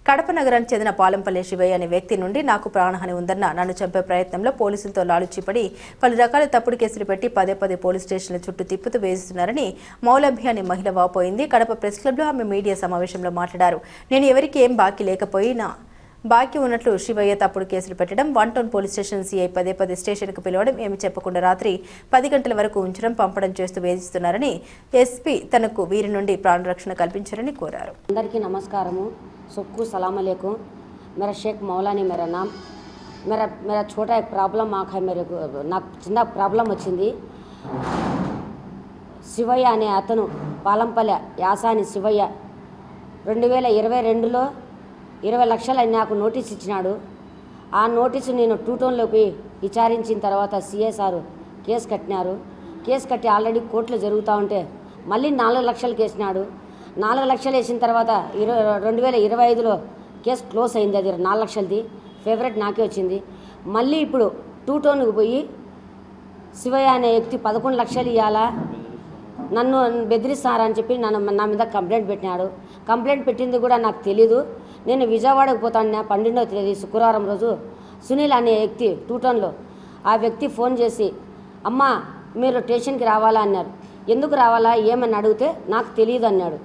కడప నగరానికి చెందిన పాలంపల్లి శివయ్య అనే వ్యక్తి నుండి నాకు ప్రాణహాని ఉందన్న నన్ను చంపే ప్రయత్నంలో పోలీసులతో లాలుచిపడి పలు రకాల తప్పుడు కేసులు పెట్టి పదే పోలీస్ స్టేషన్ల చుట్టూ తిప్పుతూ వేధిస్తున్నారని మౌలభి అనే మహిళ వాపోయింది. కడప ప్రెస్ క్లబ్లో ఆమె మీడియా సమావేశంలో మాట్లాడారు. నేను ఎవరికి ఏం బాకీ లేకపోయినా బాకీ ఉన్నట్లు శివయ్య తప్పుడు కేసులు పెట్టడం, 1 టౌన్ పోలీస్ స్టేషన్ సీఐ పదే స్టేషన్కు పిలవడం, ఏమి చెప్పకుండా రాత్రి 10 గంటల వరకు ఉంచడం, పంపడం చేస్తూ వేధిస్తున్నారని ఎస్పీ తనకు వీరి నుండి ప్రాణరక్షణ కల్పించారని కోరారు. అందరికీ నమస్కారము. सबको सलाम अलैकुम। मेरा शेख मौलानी मेरा नाम। मेरा छोटा एक प्रॉब्लम आँख है। मेरे को నాకు చిన్న ప్రాబ్లం వచ్చింది. శివయ్య అనే అతను పాలంపల్లి యాసాని శివయ్య 2022లో 20 లక్షలు నాకు నోటీస్ ఇచ్చినాడు. ఆ నోటీసు నేను 2 టౌన్లోకి విచారించిన తర్వాత సిఐ సారు కేసు కట్టినారు. కేసు కట్టి ఆల్రెడీ కోర్టులో జరుగుతూ ఉంటే మళ్ళీ 4 లక్షలు కేసినాడు. 4 లక్షలు వేసిన తర్వాత 2025లో కేసు క్లోజ్ అయింది. అది 4 లక్షలది ఫేవరెట్ నాకే వచ్చింది. మళ్ళీ ఇప్పుడు 2 టౌన్కి పోయి శివయ్య అనే వ్యక్తి 11 లక్షలు ఇవ్వాలా, నన్ను బెదిరిస్తారని చెప్పి నా మీద కంప్లైంట్ పెట్టినాడు. కంప్లైంట్ పెట్టింది కూడా నాకు తెలీదు. నేను విజయవాడకు పోతాను. 12వ తేదీ శుక్రవారం రోజు సునీల్ అనే వ్యక్తి 2 టౌన్లో ఆ వ్యక్తి ఫోన్ చేసి, అమ్మ మీరు స్టేషన్కి రావాలా అన్నారు. ఎందుకు రావాలా ఏమని అడిగితే నాకు తెలియదు అన్నాడు.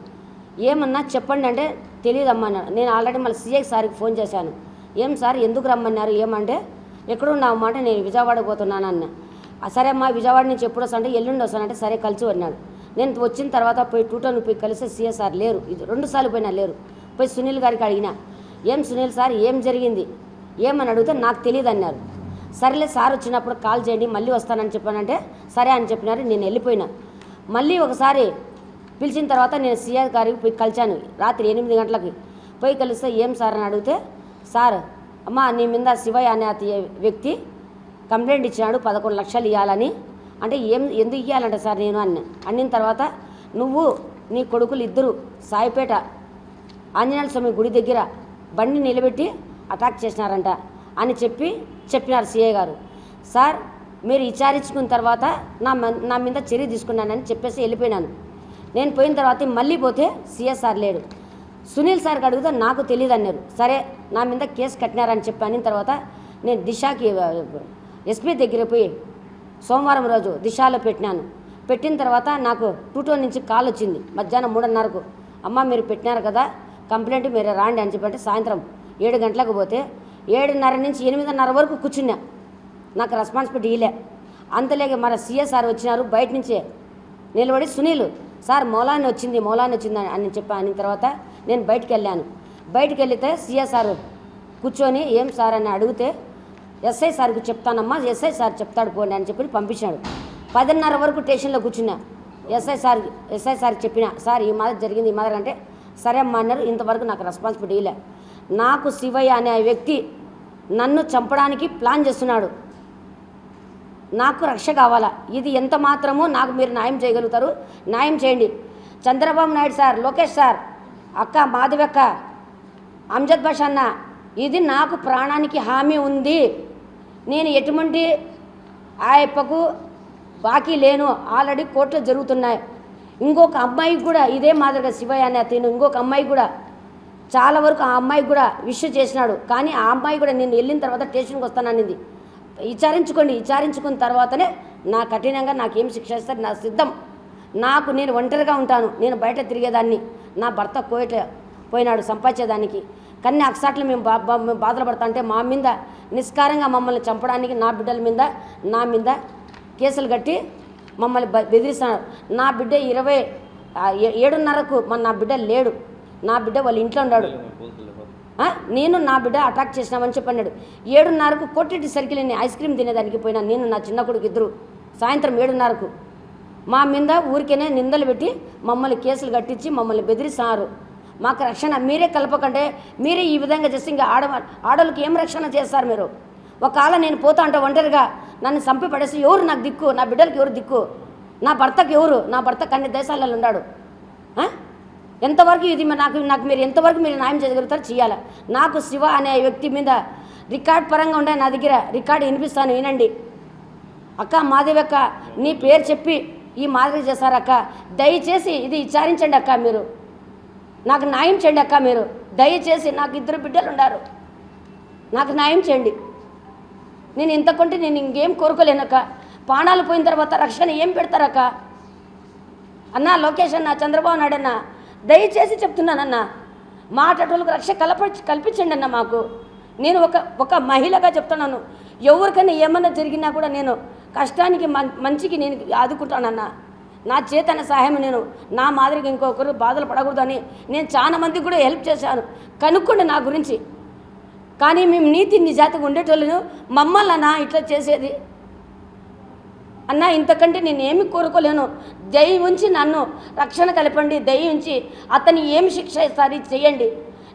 ఏమన్నా చెప్పండి అంటే తెలియదమ్మా అన్నాడు. నేను ఆల్రెడీ మళ్ళీ సిఐ సార్కి ఫోన్ చేశాను. ఏం సార్ ఎందుకు రమ్మన్నారు ఏమంటే ఎక్కడున్నావు మాట నేను విజయవాడకు పోతున్నాను అన్న. సరే అమ్మా విజయవాడ నుంచి ఎప్పుడు వస్తానంటే ఎల్లుండి వస్తానంటే సరే కలిసి అన్నాడు. నేను వచ్చిన తర్వాత పోయి 2 టౌన్ పోయి కలిసి సిఐ సార్ లేరు. 2 సార్లు పోయినా లేరు. పోయి సునీల్ గారికి అడిగినా, ఏం సునీల్ సార్ ఏం జరిగింది ఏమని అడిగితే నాకు తెలియదు అన్నారు. సరేలే సార్ వచ్చినప్పుడు కాల్ చేయండి మళ్ళీ వస్తానని చెప్పానంటే సరే అని చెప్పినారు. నేను వెళ్ళిపోయినా. మళ్ళీ ఒకసారి పిలిచిన తర్వాత నేను సిఐ గారికి పోయి కలిశాను. రాత్రి 8 గంటలకి పోయి కలిస్తే ఏం సార్ అని అడిగితే, సార్ అమ్మ నీ మీద శివయ్య అనే వ్యక్తి కంప్లైంట్ ఇచ్చినాడు 11 లక్షలు ఇవ్వాలని. అంటే ఎందుకు ఇవ్వాలంట సార్ నేను అన్న తర్వాత నువ్వు నీ కొడుకులు ఇద్దరు సాయిపేట ఆంజనేయ స్వామి గుడి దగ్గర బండి నిలబెట్టి అటాక్ చేసినారంట అని చెప్పినారు సిఐ గారు. సార్ మీరు విచారించుకున్న తర్వాత నా మీద చర్య తీసుకున్నానని చెప్పేసి వెళ్ళిపోయినాను. నేను పోయిన తర్వాత మళ్ళీ పోతే సిఐ సార్ లేడు. సునీల్ సార్కి అడిగితే నాకు తెలియదు అన్నారు. సరే నా మీద కేసు కట్టినారని చెప్పిన తర్వాత నేను దిశకి ఎస్పీ దగ్గర పోయి సోమవారం రోజు దిశలో పెట్టిన తర్వాత నాకు 2 టౌన్ నుంచి కాల్ వచ్చింది మధ్యాహ్నం 3:30కు. అమ్మ మీరు పెట్టినారు కదా కంప్లైంట్ మీరు రాండి అని చెప్పంటే సాయంత్రం 7 గంటలకు పోతే 7:30 నుంచి 8:30 వరకు కూర్చున్నా. నాకు రెస్పాన్సిబిలిటీ ఇలే. అంతలేక మన సిఐ సార్ వచ్చినారు బయట నుంచే నిలబడి, సునీల్ సార్ మౌలాని వచ్చింది అని చెప్పిన తర్వాత నేను బయటికి వెళ్ళాను. బయటికి వెళితే సిఐ సార్ కూర్చొని ఏం సార్ అని అడిగితే ఎస్ఐ సార్కి చెప్తానమ్మా ఎస్ఐ సార్ చెప్తాడు పోండి అని చెప్పి పంపించాడు. 10:30 వరకు స్టేషన్లో కూర్చున్నా. ఎస్ఐ సార్కి చెప్పిన, సార్ ఈ మాదిరి జరిగింది ఈ మాదిరి అంటే సరే అమ్మా అన్నారు. ఇంతవరకు నాకు రెస్పాన్సిబిలిటీ ఇలే. నాకు శివయ్య అనే వ్యక్తి నన్ను చంపడానికి ప్లాన్ చేస్తున్నాడు. నాకు రక్ష కావాలా. ఇది ఎంత మాత్రమో నాకు మీరు న్యాయం చేయగలుగుతారు, న్యాయం చేయండి. చంద్రబాబు నాయుడు సార్, లోకేష్ సార్, అక్క మాధవక్క, అంజద్ భాష అన్న, ఇది నాకు ప్రాణానికి హామీ ఉంది. నేను ఎటువంటి ఆయప్పకు బాకీ లేను. ఆల్రెడీ కోర్టులో జరుగుతున్నాయి. ఇంకొక అమ్మాయికి కూడా ఇదే మాదిరిగా శివయ్య అనే అతను ఇంకొక అమ్మాయి కూడా చాలా వరకు ఆ అమ్మాయికి కూడా విషయం చేసినాడు. కానీ ఆ అమ్మాయి కూడా నేను వెళ్ళిన తర్వాత స్టేషన్కి వస్తాననింది. విచారించుకున్న తర్వాతనే నా కఠినంగా నాకేం శిక్ష ఇస్తారు నా సిద్ధం. నేను ఒంటరిగా ఉంటాను. నేను బయట తిరిగేదాన్ని. నా భర్త పోయినాడు సంపాదించేదానికి. కానీ అక్సాట్లు మేము బాధలు పడతా అంటే మా మీద నిష్కారంగా మమ్మల్ని చంపడానికి నా మీద కేసులు కట్టి మమ్మల్ని బెదిరిస్తున్నారు. నా బిడ్డ 7:30కు నా బిడ్డ లేడు. నా బిడ్డ వాళ్ళ ఇంట్లో ఉన్నాడు. నేను నా బిడ్డ అటాక్ చేసినామని చెప్పన్నాడు. 7:30కు కొట్టిటి సర్కిల్ ఐస్ క్రీమ్ తినేదానికి పోయినా నేను నా చిన్న కొడుకు ఇద్దరు. సాయంత్రం 7:30కు మా మీద ఊరికేనే నిందలు పెట్టి మమ్మల్ని కేసులు కట్టించి మమ్మల్ని బెదిరిస్తున్నారు. మాకు రక్షణ మీరే కలపకంటే మీరే ఈ విధంగా చేస్తే ఇంకా ఆడవాళ్ళకి ఏం రక్షణ చేస్తారు మీరు? ఒకవేళ నేను పోతా అంటే ఒంటరిగా నన్ను చంపి పడేసి ఎవరు నాకు దిక్కు? నా బిడ్డలకి ఎవరు దిక్కు? నా భర్తకు ఎవరు? నా భర్త అన్ని దేశాలలో ఉన్నాడు. ఎంతవరకు ఇది నాకు మీరు ఎంతవరకు మీరు న్యాయం చేయగలుగుతారు చేయాలి. నాకు శివ అనే వ్యక్తి మీద రికార్డ్ పరంగా ఉండే నా దగ్గర రికార్డు వినిపిస్తాను, వినండి. అక్క మాధవక్క నీ పేరు చెప్పి ఈ మాదిరి చేశారక్క, దయచేసి ఇది విచారించండి అక్క, మీరు నాకు న్యాయం చేయండి అక్క మీరు. దయచేసి నాకు 2 బిడ్డలు ఉన్నారు, నాకు న్యాయం చేయండి. నేను ఇంతకుంటే నేను ఇంకేం కోరుకోలేనక్క. ప్రాణాలు పోయిన తర్వాత రక్షణ ఏం పెడతారక్క? అన్నా లోకేష్ అన్న, చంద్రబాబు నాయుడు అన్న, దయచేసి చెప్తున్నానన్నా, మాటటోళ్ళకు రక్షణ కల్పించండి అన్న మాకు. నేను ఒక మహిళగా చెప్తున్నాను, ఎవరికైనా ఏమన్నా జరిగినా కూడా నేను కష్టానికి మంచికి నేను ఆదుకుంటానన్నా. నా చేతన సహాయం నేను నా మాదిరిగా ఇంకొకరు బాధలు పడకూడదని నేను చాలా మందికి కూడా హెల్ప్ చేశాను. కనుక్కోండి నా గురించి. కానీ మేము నీతి నిజాతిగా ఉండేటోళ్ళను మమ్మల్ని అన్నా ఇట్లా చేసేది అన్నా, ఇంతకంటే నేను ఏమి కోరుకోలేను. దయ ఉంచి నన్ను రక్షణ కలపండి, దయ ఉంచి అతని ఏమి శిక్ష ఇస్తారు చేయండి.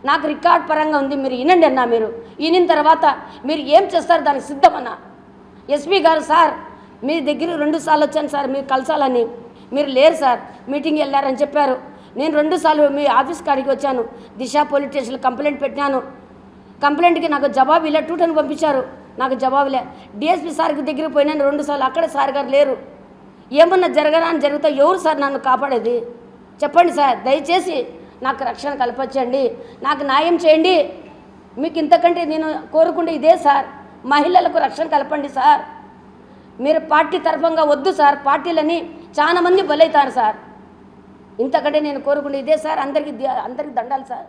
నాకు రికార్డ్ పరంగా ఉంది, మీరు వినండి అన్నా. మీరు వినిన తర్వాత మీరు ఏం చేస్తారు దానికి సిద్ధమన్నా. ఎస్పీ గారు, సార్ మీ దగ్గర 2 సార్లు వచ్చాను సార్ మీరు కలసాలని, మీరు లేరు సార్, మీటింగ్ వెళ్ళారని చెప్పారు. నేను 2 సార్లు మీ ఆఫీస్ కాడికి వచ్చాను, దిశ పోలీస్ స్టేషన్లో కంప్లైంట్ పెట్టినాను. కంప్లైంట్కి నాకు జవాబు ఇలా 2 టన్ పంపించారు, నాకు జవాబులే. డిఎస్పీ సార్కి దగ్గరికి పోయినాను 2 సార్లు, అక్కడ సార్ గారు లేరు. ఏమన్నా జరగరాని జరుగుతా ఎవరు సార్ నన్ను కాపాడేది? చెప్పండి సార్, దయచేసి నాకు రక్షణ కల్పించండి, నాకు న్యాయం చేయండి. మీకు ఇంతకంటే నేను కోరుకుంటే ఇదే సార్, మహిళలకు రక్షణ కలపండి సార్. మీరు పార్టీ తరఫంగా వద్దు సార్, పార్టీలని చాలా మంది బలవుతారు సార్. ఇంతకంటే నేను కోరుకుంటే ఇదే సార్. అందరికీ దండాలి సార్.